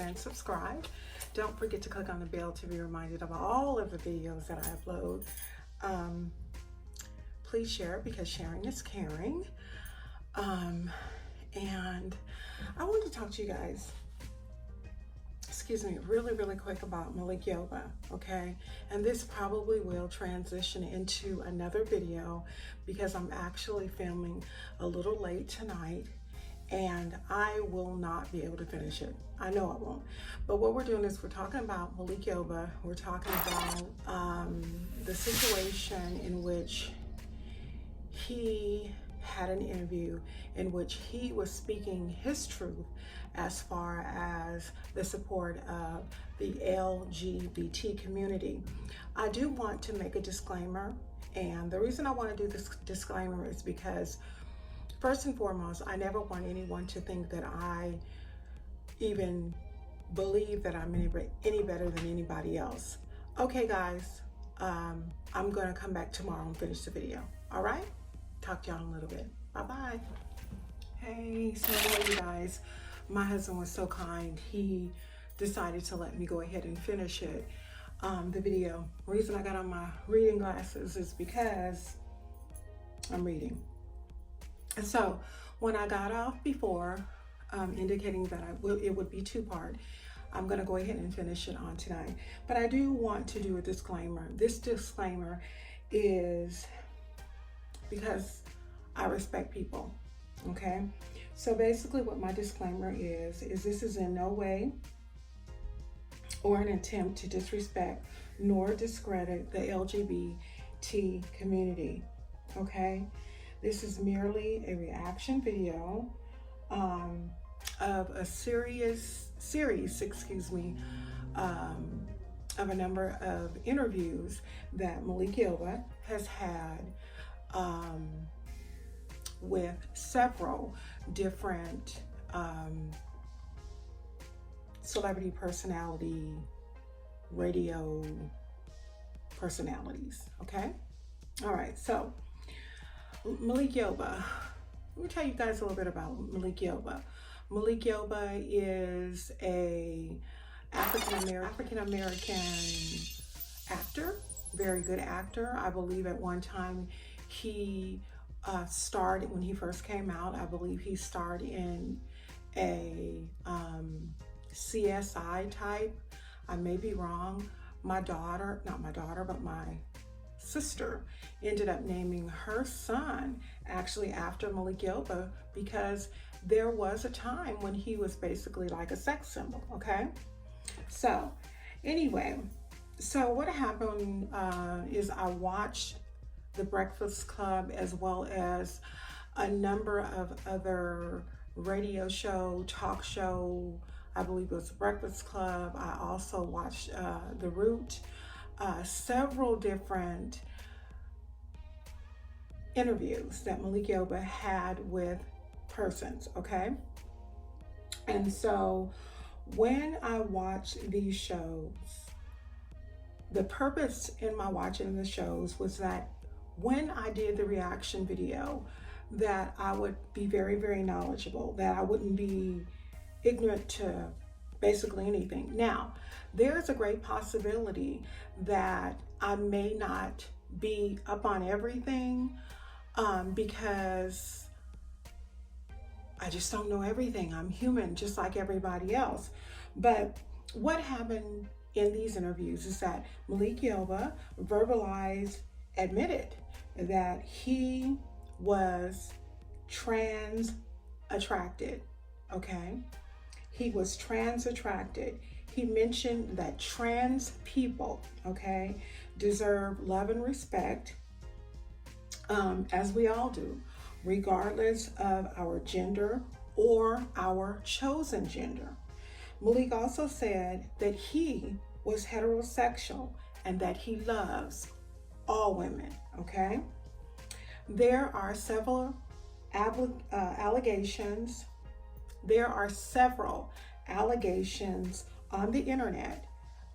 and subscribe. Don't forget to click on the bell to be reminded of all of the videos that I upload. Please share, because sharing is caring. And I wanted to talk to you guys, really quick about Malik Yoba, okay? And this probably will transition into another video because I'm actually filming a little late tonight and I will not be able to finish it. I know I won't. But what we're doing is we're talking about Malik Yoba. We're talking about the situation in which he had an interview in which he was speaking his truth as far as the support of the LGBT community. I do want to make a disclaimer, and the reason I want to do this disclaimer is because first and foremost, I never want anyone to think that I even believe that I'm any better than anybody else. Okay guys, I'm gonna come back tomorrow and finish the video, all right? Talk to y'all in a little bit. Bye-bye. Hey, so anyway, you guys, my husband was so kind. He decided to let me go ahead and finish it. The video. The reason I got on my reading glasses is because I'm reading. And so when I got off before, indicating that it would be two-part, I'm gonna go ahead and finish it on tonight. But I do want to do a disclaimer. This disclaimer is because I respect people, okay? So basically what my disclaimer is this is in no way or an attempt to disrespect nor discredit the LGBT community, okay? This is merely a reaction video of a series, of a number of interviews that Malik Yoba has had with several different celebrity personality, radio personalities, okay? All right, so Malik Yoba. Let me tell you guys a little bit about Malik Yoba. Malik Yoba is a African-American actor, very good actor. I believe at one time he starred, when he first came out, I believe he starred in a CSI type. I may be wrong. Not my daughter, but my sister ended up naming her son actually after Malik Yoba because there was a time when he was basically like a sex symbol, okay? So anyway, so what happened is I watched The Breakfast Club as well as a number of other radio show, talk show, I believe it was The Breakfast Club. I also watched The Root, several different interviews that Malik Yoba had with persons, okay? And so when I watch these shows, the purpose in my watching the shows was that when I did the reaction video, that I would be very, very knowledgeable, that I wouldn't be ignorant to basically anything. Now, there's a great possibility that I may not be up on everything because I just don't know everything. I'm human just like everybody else. But what happened in these interviews is that Malik Yoba admitted that he was trans attracted, okay? He was trans attracted. He mentioned that trans people, okay, deserve love and respect, as we all do, regardless of our gender or our chosen gender. Malik also said that he was heterosexual and that he loves all women, okay? There are several allegations. There are several allegations on the internet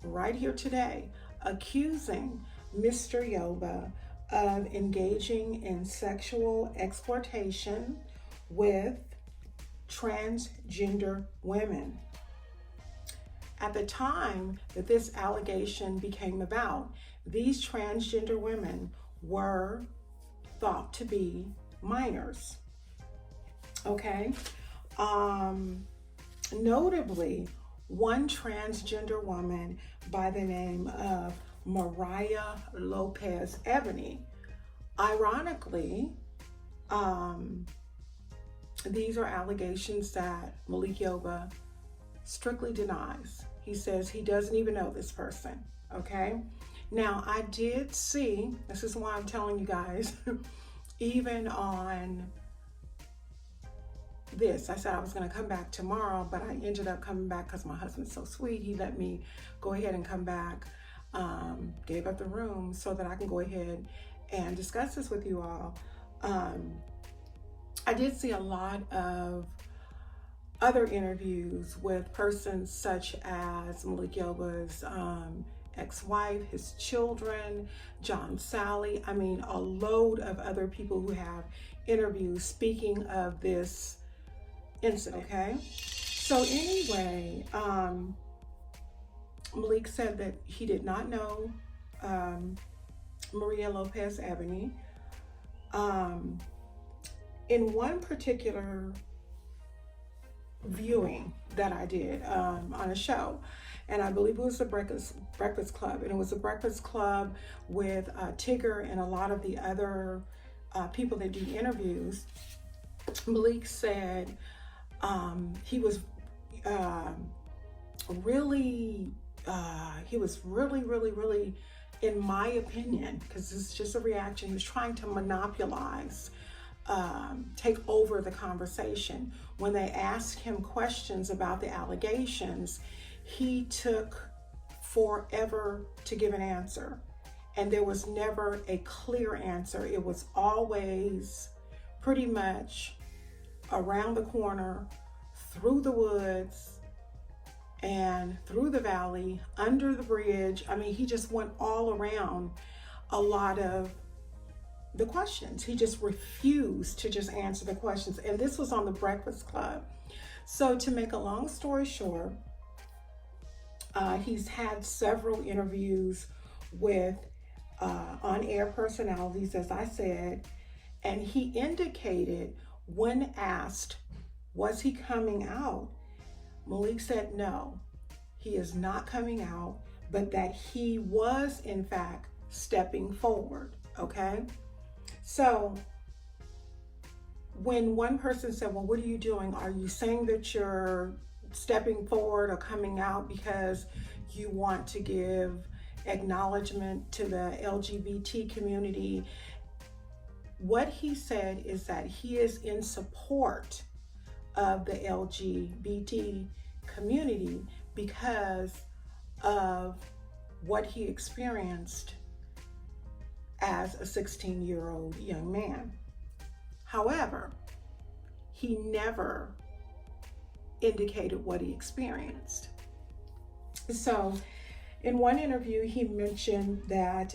right here today accusing Mr. Yoba of engaging in sexual exploitation with transgender women. At the time that this allegation became about, these transgender women were thought to be minors. Okay? Notably, one transgender woman by the name of Mariah Lopez Ebony. Ironically, these are allegations that Malik Yoba strictly denies. He says he doesn't even know this person, okay? Now, I did see, this is why I'm telling you guys, even on this, I said I was gonna come back tomorrow, but I ended up coming back because my husband's so sweet. He let me go ahead and come back, gave up the room so that I can go ahead and discuss this with you all. I did see a lot of other interviews with persons such as Malik Yoba's ex-wife, his children, John Sally. I mean, a load of other people who have interviews speaking of this incident, okay? So anyway, Malik said that he did not know Maria Lopez Ebony. In one particular viewing that I did on a show, and I believe it was the Breakfast Club, and it was a Breakfast Club with Tigger and a lot of the other people that do interviews. Malik said he was really, in my opinion, because this is just a reaction, he was trying to monopolize, take over the conversation. When they asked him questions about the allegations, he took forever to give an answer. And there was never a clear answer. It was always pretty much around the corner, through the woods, and through the valley, under the bridge. I mean, he just went all around a lot of the questions. He just refused to just answer the questions. And this was on the Breakfast Club. So to make a long story short, he's had several interviews with on-air personalities, as I said, and he indicated when asked, was he coming out? Malik said no, he is not coming out, but that he was in fact stepping forward, okay? So when one person said, well, what are you doing? Are you saying that you're stepping forward or coming out because you want to give acknowledgement to the LGBT community? What he said is that he is in support of the LGBT community because of what he experienced as a 16-year-old young man. However, he never indicated what he experienced. So in one interview, he mentioned that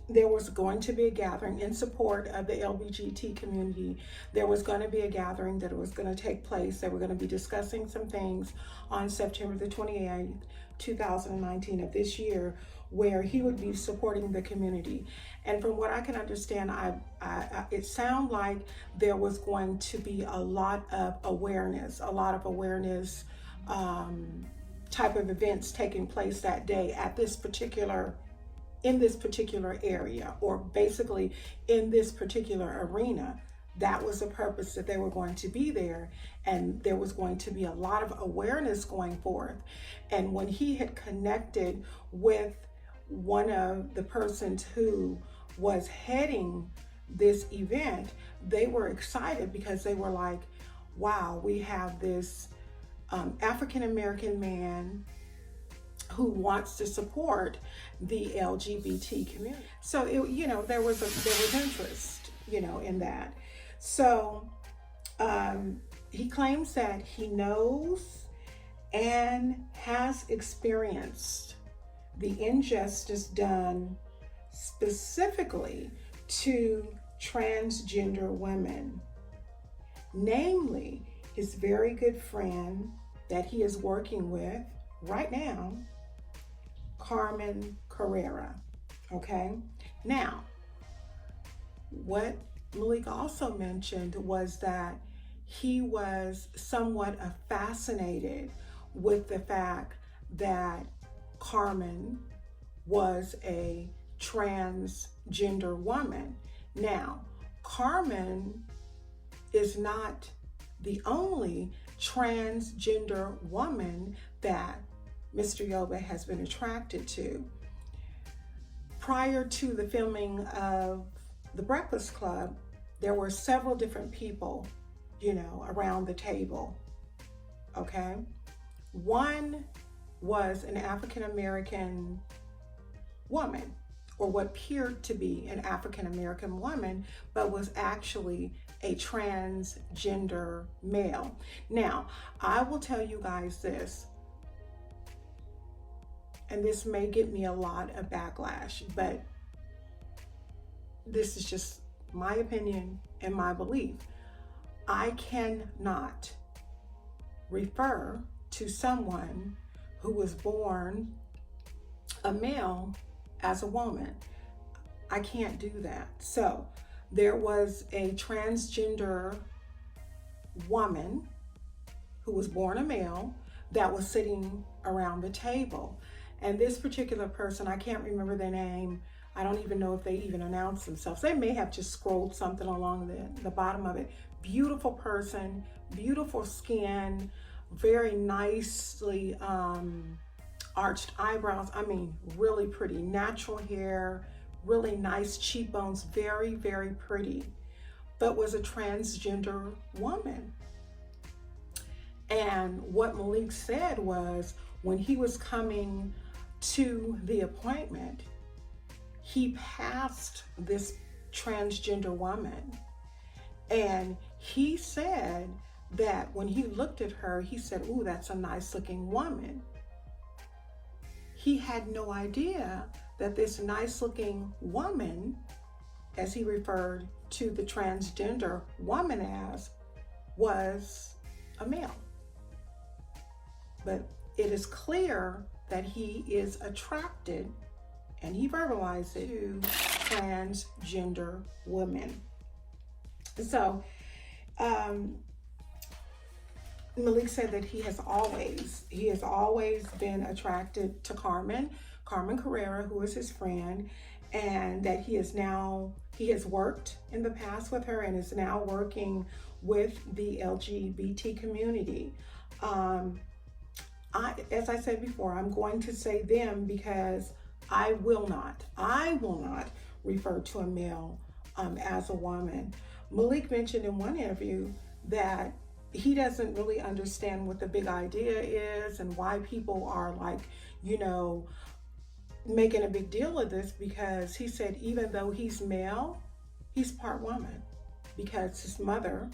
there was going to be a gathering in support of the LGBT community. There was going to be a gathering that was going to take place. They were going to be discussing some things on September the 28th, 2019 of this year, where he would be supporting the community. And from what I can understand, it sounded like there was going to be a lot of awareness type of events taking place that day at this particular in this particular area, or basically in this particular arena. That was the purpose, that they were going to be there, and there was going to be a lot of awareness going forth. And when he had connected with one of the persons who was heading this event, they were excited because they were like, wow, we have this African-American man who wants to support the LGBT community. So there was interest, in that. So he claims that he knows and has experienced the injustice done specifically to transgender women. namely his very good friend that he is working with right now, Carmen Carrera, okay? Now, what Malik also mentioned was that he was somewhat fascinated with the fact that Carmen was a transgender woman. Now, Carmen is not the only transgender woman that Mr. Yoba has been attracted to. Prior to the filming of The Breakfast Club, there were several different people, around the table, okay? One was an African-American woman, or what appeared to be an African-American woman, but was actually a transgender male. Now, I will tell you guys this, and this may get me a lot of backlash, but this is just my opinion and my belief. I cannot refer to someone who was born a male as a woman. I can't do that. So there was a transgender woman who was born a male that was sitting around the table. And this particular person, I can't remember their name. I don't even know if they even announced themselves. They may have just scrolled something along the bottom of it. Beautiful person, beautiful skin, very nicely arched eyebrows. I mean, really pretty. Natural hair, really nice cheekbones, very, very pretty, but was a transgender woman. And what Malik said was, when he was coming to the appointment, he passed this transgender woman, and he said that when he looked at her, he said, "Ooh, that's a nice looking woman." He had no idea that this nice looking woman, as he referred to the transgender woman as, was a male. But it is clear that he is attracted, and he verbalized it, to transgender women. So Malik said that he has always been attracted to Carmen Carrera, who is his friend, and that he has worked in the past with her and is now working with the LGBT community. As I said before, I'm going to say them because I will not refer to a male as a woman. Malik mentioned in one interview that he doesn't really understand what the big idea is and why people are like, making a big deal of this, because he said even though he's male, he's part woman because his mother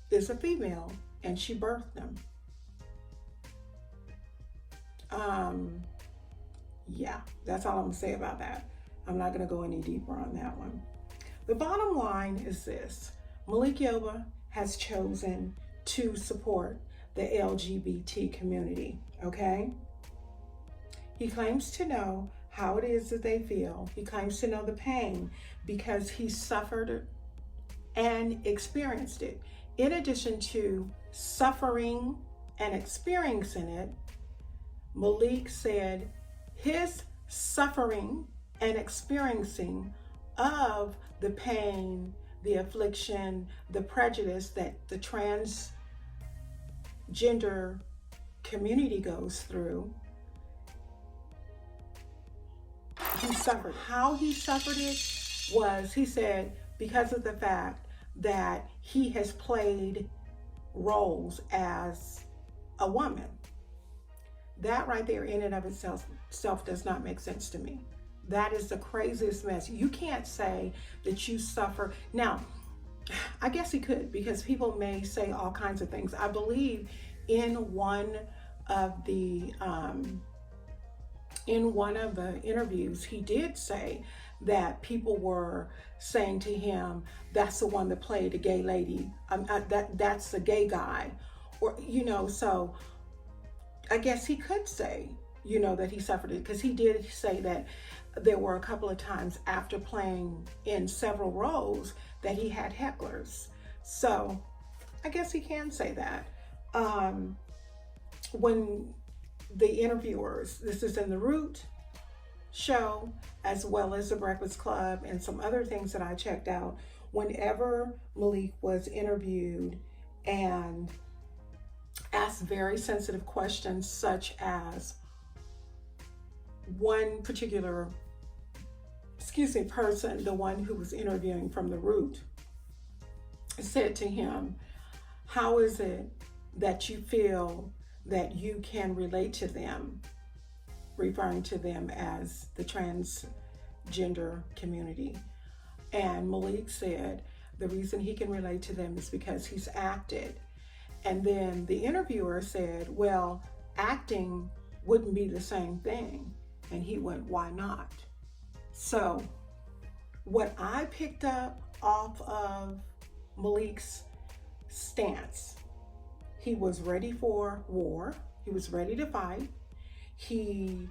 is a female and she birthed him. Yeah, that's all I'm gonna say about that. I'm not gonna go any deeper on that one. The bottom line is this: Malik Yoba has chosen to support the LGBT community, okay? He claims to know how it is that they feel. He claims to know the pain because he suffered and experienced it. In addition to suffering and experiencing it, Malik said his suffering and experiencing of the pain, the affliction, the prejudice that the transgender community goes through, he suffered. How he suffered it was, he said, because of the fact that he has played roles as a woman. That right there in and of itself does not make sense to me. That is the craziest mess. You can't say that you suffer. Now, I guess he could, because people may say all kinds of things. I believe in one of the in one of the interviews, he did say that people were saying to him, that's the one that played a gay lady, that's a gay guy, or, you know, so I guess he could say, you know, that he suffered it, because he did say that there were a couple of times after playing in several roles that he had hecklers. So I guess he can say that. When the interviewers, this is in the Root show, as well as the Breakfast Club and some other things that I checked out, whenever Malik was interviewed and asked very sensitive questions, such as one particular, person, the one who was interviewing from the Root, said to him, how is it that you feel that you can relate to them, referring to them as the transgender community? And Malik said the reason he can relate to them is because he's acted. And then the interviewer said, well, acting wouldn't be the same thing. And he went, why not? So what I picked up off of Malik's stance, he was ready for war. He was ready to fight. He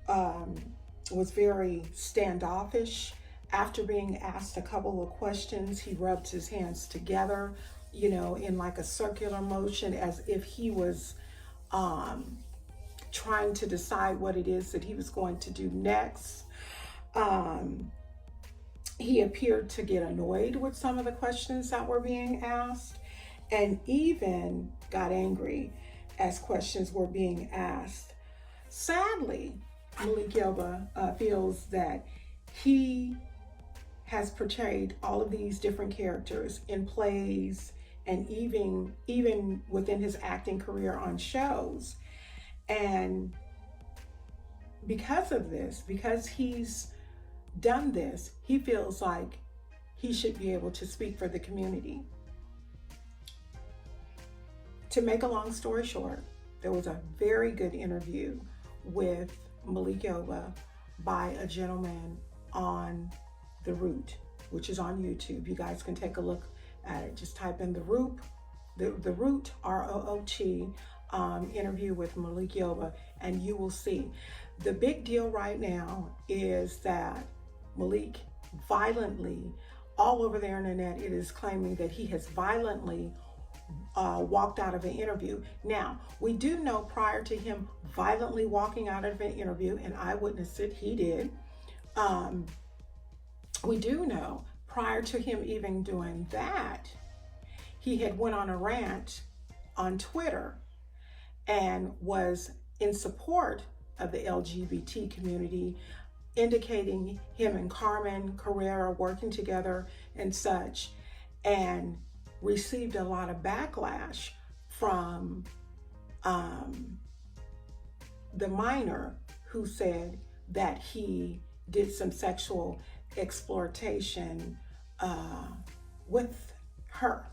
was very standoffish. After being asked a couple of questions, he rubbed his hands together, you know, in like a circular motion, as if he was trying to decide what it is that he was going to do next. He appeared to get annoyed with some of the questions that were being asked, and even got angry as questions were being asked. Sadly, Malik Yoba feels that he has portrayed all of these different characters in plays and even within his acting career on shows. And because of this, because he's done this, he feels like he should be able to speak for the community. To make a long story short, there was a very good interview with Malik Yoba by a gentleman on The Root, which is on YouTube. You guys can take a look at it. Just type in The Root, R-O-O-T, interview with Malik Yoba, and you will see. The big deal right now is that Malik violently, all over the internet, it is claiming that he has violently walked out of an interview. Now, we do know prior to him violently walking out of an interview, and I witnessed it, he did. We do know prior to him even doing that, he had went on a rant on Twitter and was in support of the LGBT community, indicating him and Carmen Carrera working together and such, and received a lot of backlash from the minor, who said that he did some sexual exploitation with her,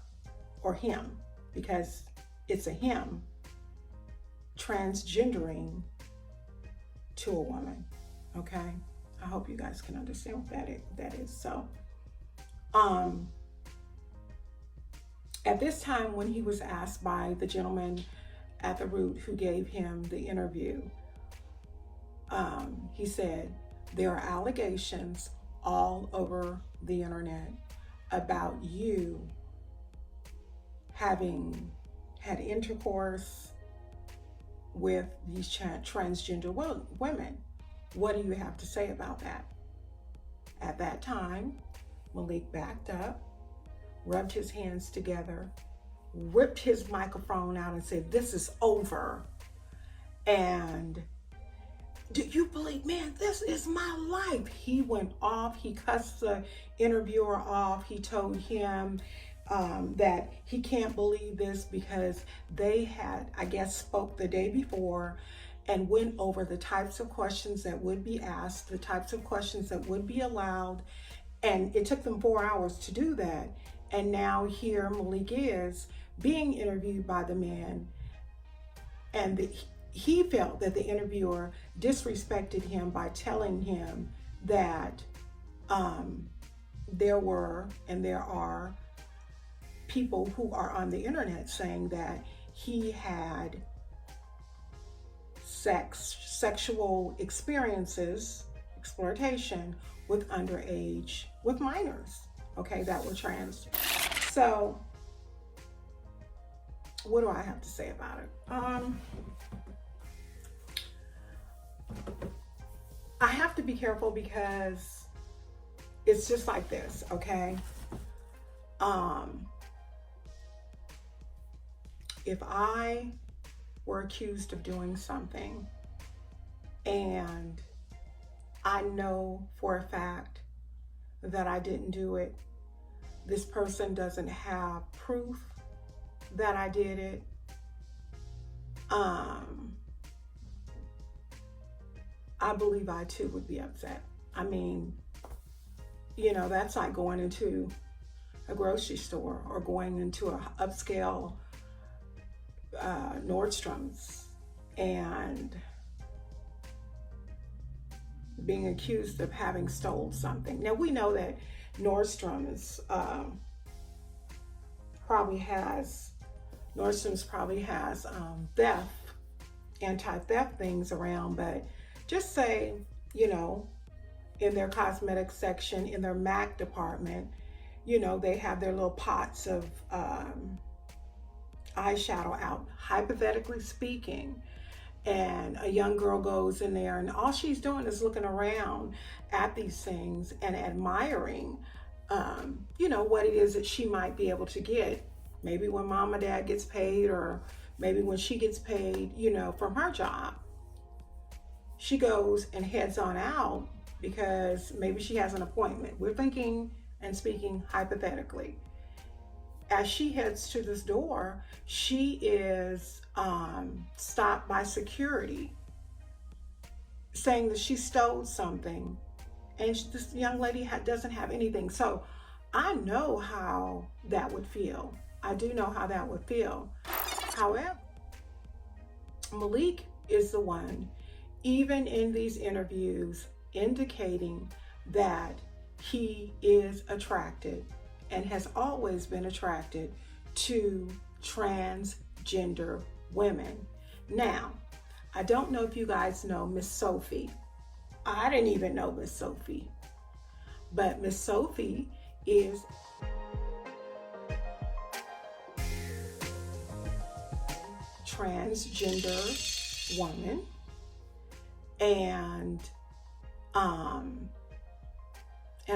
or him, because it's a him transgendering to a woman. Okay, I hope you guys can understand what that is. So at this time, when he was asked by the gentleman at The Root who gave him the interview, he said, there are allegations all over the internet about you having had intercourse with these transgender women. What do you have to say about that? At that time, Malik backed up, rubbed his hands together, ripped his microphone out and said, this is over. And do you believe, man, this is my life. He went off, he cussed the interviewer off. He told him that he can't believe this because they had, I guess, spoke the day before and went over the types of questions that would be asked, the types of questions that would be allowed. And it took them 4 hours to do that. And now here Malik is being interviewed by the man, and he felt that the interviewer disrespected him by telling him that there were and there are people who are on the internet saying that he had sexual experiences, exploitation with underage, with minors, okay, that were trans. So what do I have to say about it? I have to be careful because it's just like this, okay? If I were accused of doing something and I know for a fact that I didn't do it, this person doesn't have proof that I did it, I believe I too would be upset. I mean, you know, that's like going into a grocery store or going into a upscale Nordstrom's and being accused of having stolen something. Now we know that Nordstrom's probably has theft, anti-theft things around, but just say, you know, in their cosmetic section, in their MAC department, you know, they have their little pots of eyeshadow out, hypothetically speaking, and a young girl goes in there and all she's doing is looking around at these things and admiring, you know, what it is that she might be able to get, maybe when mom or dad gets paid, or maybe when she gets paid, you know, from her job. She goes and heads on out because maybe she has an appointment. We're thinking and speaking hypothetically. As she heads to this door, she is stopped by security saying that she stole something, and this young lady doesn't have anything. So I know how that would feel. I do know how that would feel. However, Malik is the one, even in these interviews, indicating that he is attracted and has always been attracted to transgender women. Now, I don't know if you guys know Miss Sophie. I didn't even know Miss Sophie. But Miss Sophie is transgender woman, and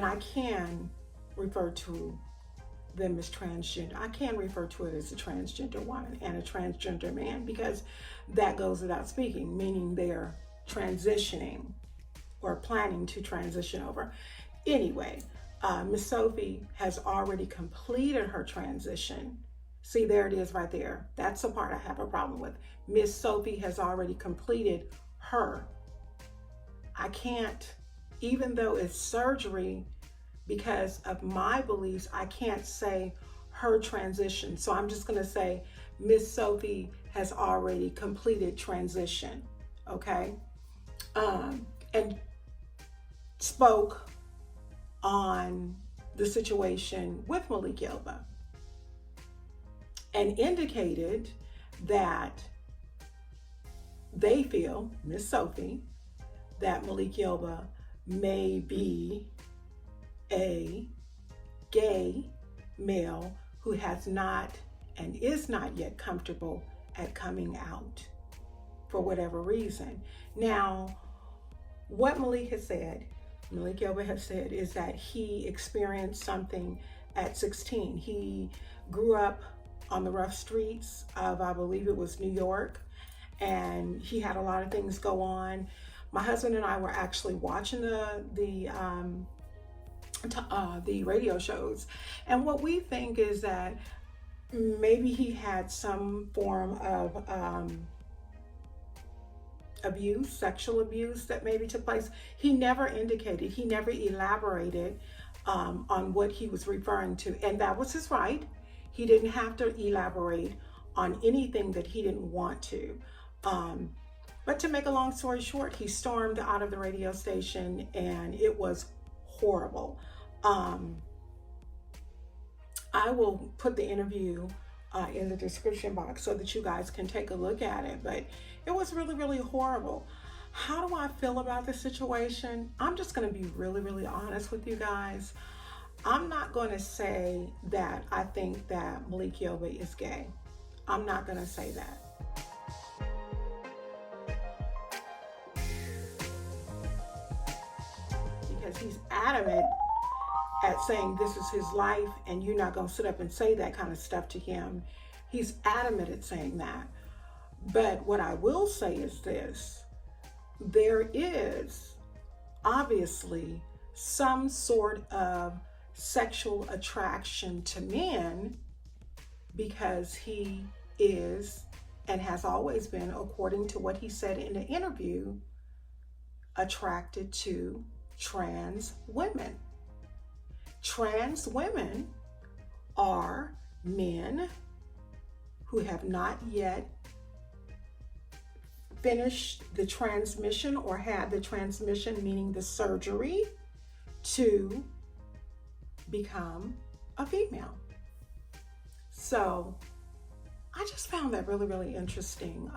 I can refer to them as transgender. I can refer to it as a transgender woman and a transgender man because that goes without speaking, meaning they're transitioning or planning to transition over. Anyway, Miss Sophie has already completed her transition. See, there it is right there. That's the part I have a problem with. Miss Sophie has already completed her. I can't, even though it's surgery, because of my beliefs, I can't say her transition. So I'm just going to say Miss Sophie has already completed transition, okay? And spoke on the situation with Malik Yoba and indicated that they feel, Miss Sophie, that Malik Yoba may be a gay male who has not and is not yet comfortable at coming out for whatever reason. Now, what Malik Yoba has said is that he experienced something at 16. He grew up on the rough streets of, I believe it was New York, and he had a lot of things go on. My husband and I were actually watching the radio shows, and what we think is that maybe he had some form of abuse, sexual abuse that maybe took place. He never indicated, he never elaborated on what he was referring to, and that was his right. He didn't have to elaborate on anything that he didn't want to. But to make a long story short, he stormed out of the radio station and it was horrible. I will put the interview in the description box so that you guys can take a look at it, but it was really, really horrible. How do I feel about the situation? I'm just going to be really, really honest with you guys. I'm not going to say that I think that Malik Yoba is gay. I'm not going to say that. Because he's adamant at saying this is his life and you're not going to sit up and say that kind of stuff to him. He's adamant at saying that. But what I will say is this. There is obviously some sort of sexual attraction to men because he is and has always been, according to what he said in the interview, attracted to trans women. Trans women are men who have not yet finished the transmission or had the transmission, meaning the surgery, to become a female. So I just found that really, really interesting.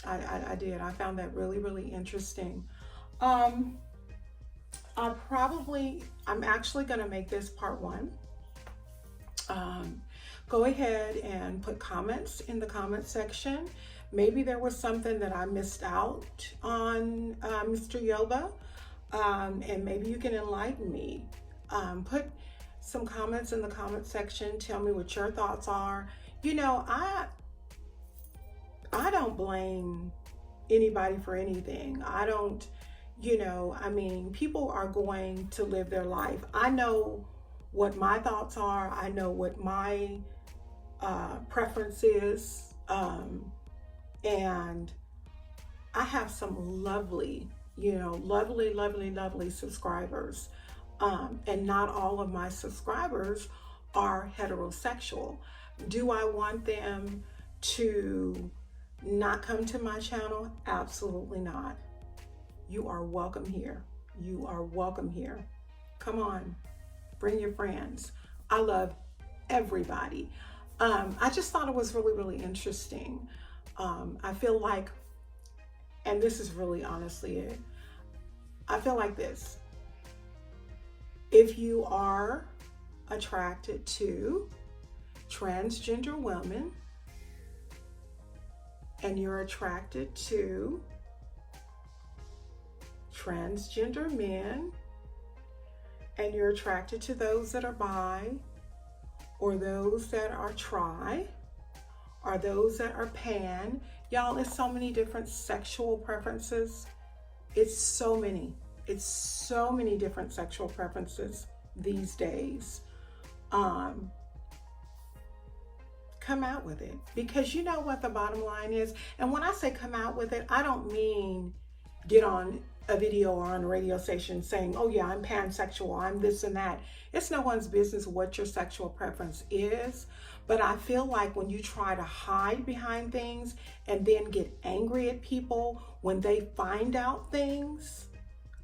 I did. I found that really, really interesting. I'm actually going to make this part 1. Go ahead and put comments in the comment section. Maybe there was something that I missed out on Mr. Yoba, and maybe you can enlighten me. Put some comments in the comment section. Tell me what your thoughts are. You know, I don't blame anybody for anything. I don't, you know, I mean, people are going to live their life. I know what my thoughts are. I know what my preference is. And I have some lovely, you know, lovely subscribers. And not all of my subscribers are heterosexual. Do I want them to not come to my channel? Absolutely not. You are welcome here. You are welcome here. Come on, bring your friends. I love everybody. I just thought it was really, really interesting. I feel like, and this is really honestly it, I feel like this. If you are attracted to transgender women and you're attracted to transgender men and you're attracted to those that are bi or those that are tri or those that are pan, y'all, it's so many different sexual preferences. It's so many different sexual preferences these days. Come out with it, because you know what the bottom line is. And when I say come out with it, I don't mean get on a video or on a radio station saying, oh yeah, I'm pansexual, I'm this and that. It's no one's business what your sexual preference is. But I feel like when you try to hide behind things and then get angry at people when they find out things,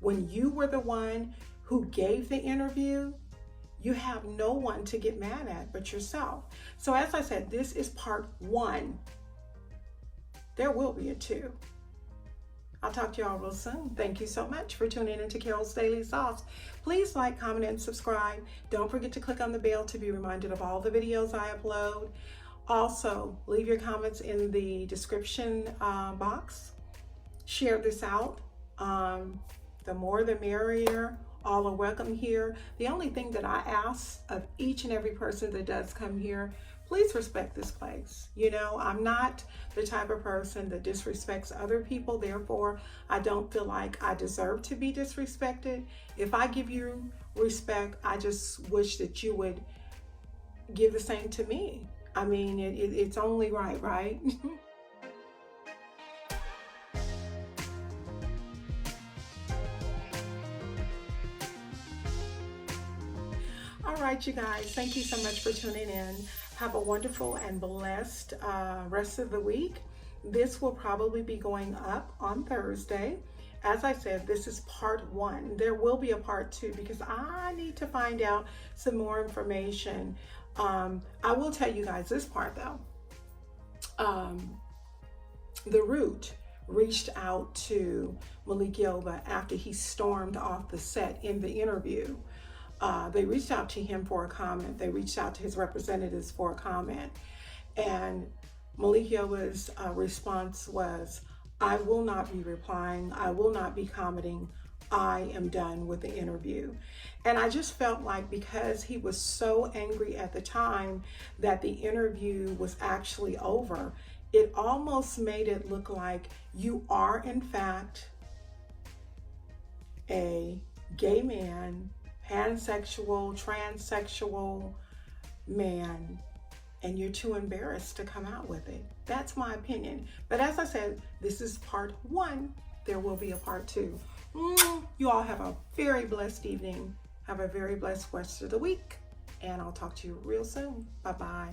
when you were the one who gave the interview, you have no one to get mad at but yourself. So as I said, this is part 1. There will be a 2. I'll talk to y'all real soon. Thank you so much for tuning into Carol's Daily Sauce. Please like, comment, and subscribe. Don't forget to click on the bell to be reminded of all the videos I upload. Also, leave your comments in the description box. Share this out. The more the merrier. All are welcome here. The only thing that I ask of each and every person that does come here, please respect this place. You know, I'm not the type of person that disrespects other people. Therefore, I don't feel like I deserve to be disrespected. If I give you respect, I just wish that you would give the same to me. I mean, it's only right, right? All right, you guys, thank you so much for tuning in. Have a wonderful and blessed rest of the week. This will probably be going up on Thursday. As I said, this is part 1. There will be a part 2 because I need to find out some more information. I will tell you guys this part though. The Root reached out to Malik Yoba after he stormed off the set in the interview. They reached out to him for a comment. They reached out to his representatives for a comment. And Malik Yoba's response was, I will not be replying. I will not be commenting. I am done with the interview. And I just felt like because he was so angry at the time that the interview was actually over, it almost made it look like you are in fact a gay man, pansexual, transsexual man, and you're too embarrassed to come out with it. That's my opinion. But as I said, this is part 1. There will be a part 2. You all have a very blessed evening. Have a very blessed rest of the week. And I'll talk to you real soon. Bye-bye.